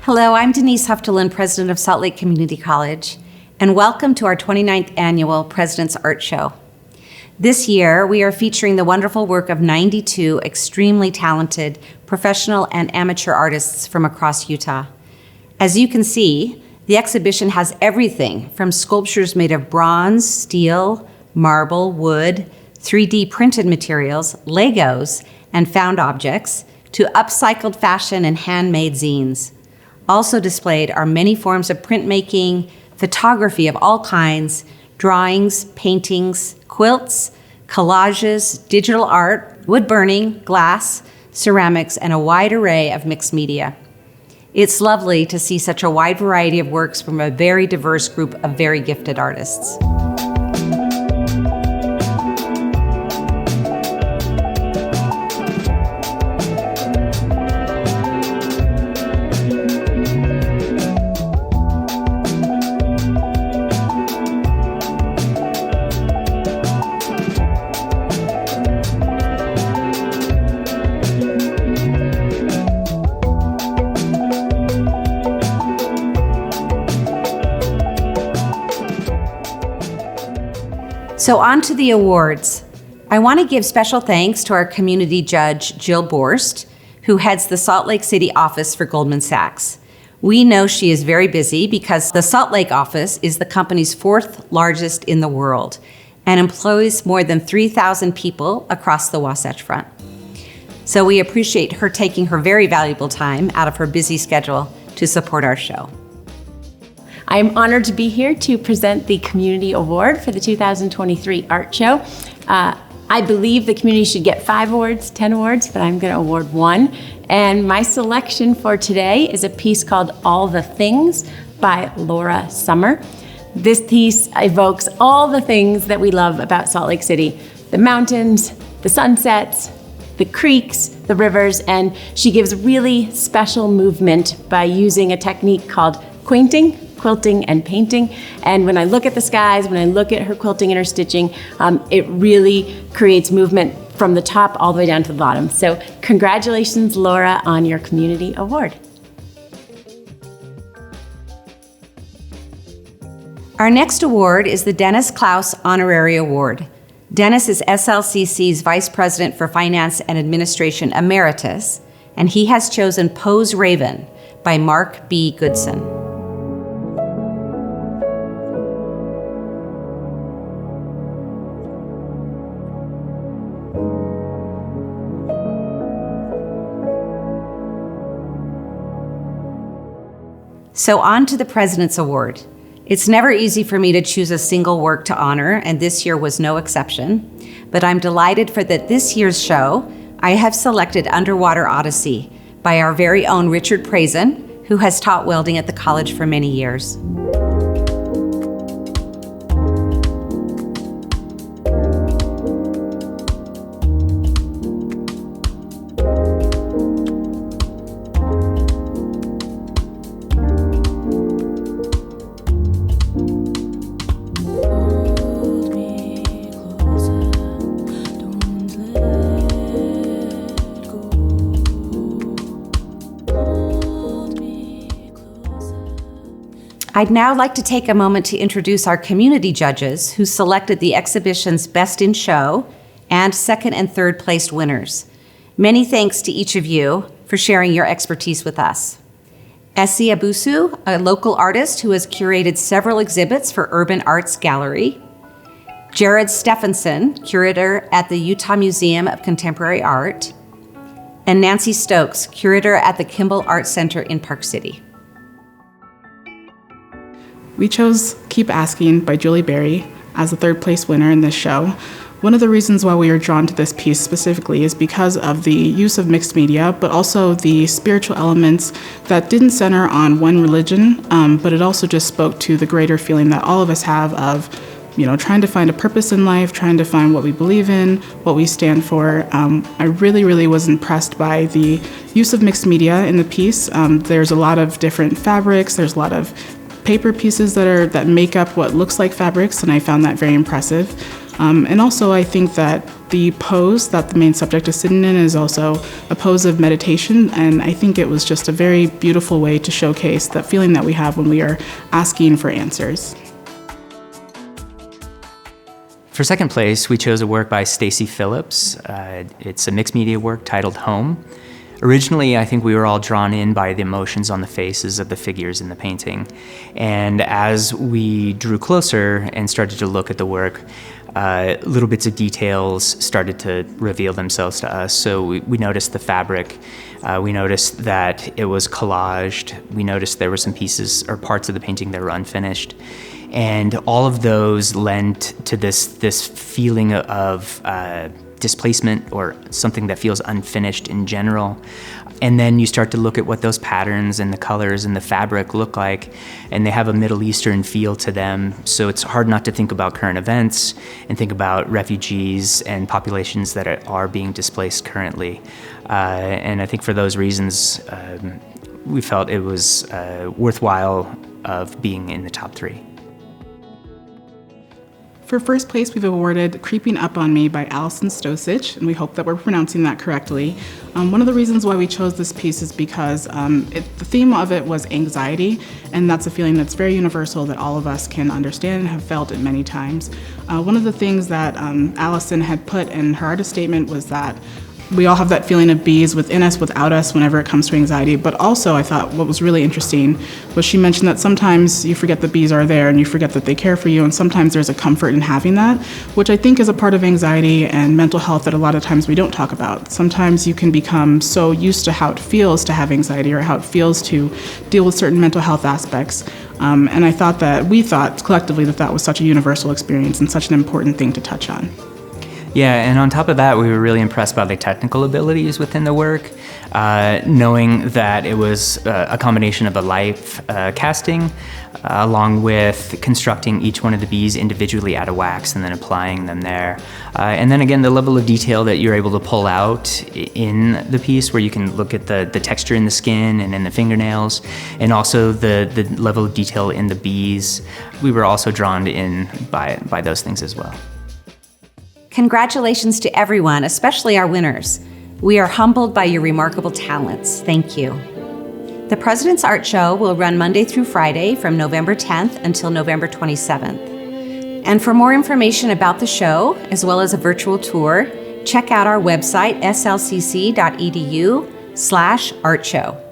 Hello, I'm Denise Huftelin, President of Salt Lake Community College, and welcome to our 29th Annual President's Art Show. This year, we are featuring the wonderful work of 92 extremely talented professional and amateur artists from across Utah. As you can see, the exhibition has everything from sculptures made of bronze, steel, marble, wood, 3D printed materials, Legos, and found objects, to upcycled fashion and handmade zines. Also displayed are many forms of printmaking, photography of all kinds, drawings, paintings, quilts, collages, digital art, wood burning, glass, ceramics, and a wide array of mixed media. It's lovely to see such a wide variety of works from a very diverse group of very gifted artists. So on to the awards. I want to give special thanks to our community judge, Jill Borst, who heads the Salt Lake City office for Goldman Sachs. We know she is very busy because the Salt Lake office is the company's 4th largest in the world and employs more than 3,000 people across the Wasatch Front. So we appreciate her taking her very valuable time out of her busy schedule to support our show. I'm honored to be here to present the Community Award for the 2023 Art Show. I believe the community should get 5 awards, 10 awards, but I'm going to award 1. And my selection for today is a piece called All the Things by Laura Summer. This piece evokes all the things that we love about Salt Lake City: the mountains, the sunsets, the creeks, the rivers, and she gives really special movement by using a technique called quilting, and painting. And when I look at the skies, when I look at her quilting and her stitching, it really creates movement from the top all the way down to the bottom. So congratulations, Laura, on your Community Award. Our next award is the Dennis Klaus Honorary Award. Dennis is SLCC's Vice President for Finance and Administration Emeritus, and he has chosen Poe's Raven by Mark B. Goodson. So on to the President's Award. It's never easy for me to choose a single work to honor, and this year was no exception. But I'm delighted for that this year's show, I have selected Underwater Odyssey by our very own Richard Prazen, who has taught welding at the college for many years. I'd now like to take a moment to introduce our community judges who selected the exhibition's Best in Show and 2nd and 3rd placed winners. Many thanks to each of you for sharing your expertise with us. Essie Abusu, a local artist who has curated several exhibits for Urban Arts Gallery. Jared Stephenson, curator at the Utah Museum of Contemporary Art. And Nancy Stokes, curator at the Kimball Art Center in Park City. We chose Keep Asking by Julie Berry as the 3rd place winner in this show. One of the reasons why we were drawn to this piece specifically is because of the use of mixed media, but also the spiritual elements that didn't center on one religion, but it also just spoke to the greater feeling that all of us have of, trying to find a purpose in life, trying to find what we believe in, what we stand for. I really was impressed by the use of mixed media in the piece. There's a lot of different fabrics, there's a lot of paper pieces that make up what looks like fabrics, and I found that very impressive. And also I think that the pose that the main subject is sitting in is also a pose of meditation, and I think it was just a very beautiful way to showcase that feeling that we have when we are asking for answers. For second place, we chose a work by Stacy Phillips. It's a mixed media work titled Home. Originally, I think we were all drawn in by the emotions on the faces of the figures in the painting. And as we drew closer and started to look at the work, little bits of details started to reveal themselves to us. So we noticed the fabric. We noticed that it was collaged. We noticed there were some pieces or parts of the painting that were unfinished. And all of those lent to this feeling of displacement or something that feels unfinished in general. And then you start to look at what those patterns and the colors and the fabric look like, and they have a Middle Eastern feel to them. So it's hard not to think about current events and think about refugees and populations that are being displaced currently. And I think for those reasons, we felt it was worthwhile of being in the top 3. For first place, we've awarded Creeping Up on Me by Alison Stosich, and we hope that we're pronouncing that correctly. One of the reasons why we chose this piece is because the theme of it was anxiety, and that's a feeling that's very universal that all of us can understand and have felt it many times. One of the things that Alison had put in her artist statement was that we all have that feeling of bees within us, without us, whenever it comes to anxiety. But also, I thought what was really interesting was she mentioned that sometimes you forget that bees are there and you forget that they care for you, and sometimes there's a comfort in having that, which I think is a part of anxiety and mental health that a lot of times we don't talk about. Sometimes you can become so used to how it feels to have anxiety or how it feels to deal with certain mental health aspects. And we thought collectively that was such a universal experience and such an important thing to touch on. Yeah, and on top of that, we were really impressed by the technical abilities within the work, knowing that it was a combination of a live casting, along with constructing each one of the bees individually out of wax and then applying them there. And then again, the level of detail that you're able to pull out in the piece, where you can look at the texture in the skin and in the fingernails, and also the level of detail in the bees. We were also drawn in by those things as well. Congratulations to everyone, especially our winners. We are humbled by your remarkable talents. Thank you. The President's Art Show will run Monday through Friday from November 10th until November 27th. And for more information about the show, as well as a virtual tour, check out our website, slcc.edu/artshow.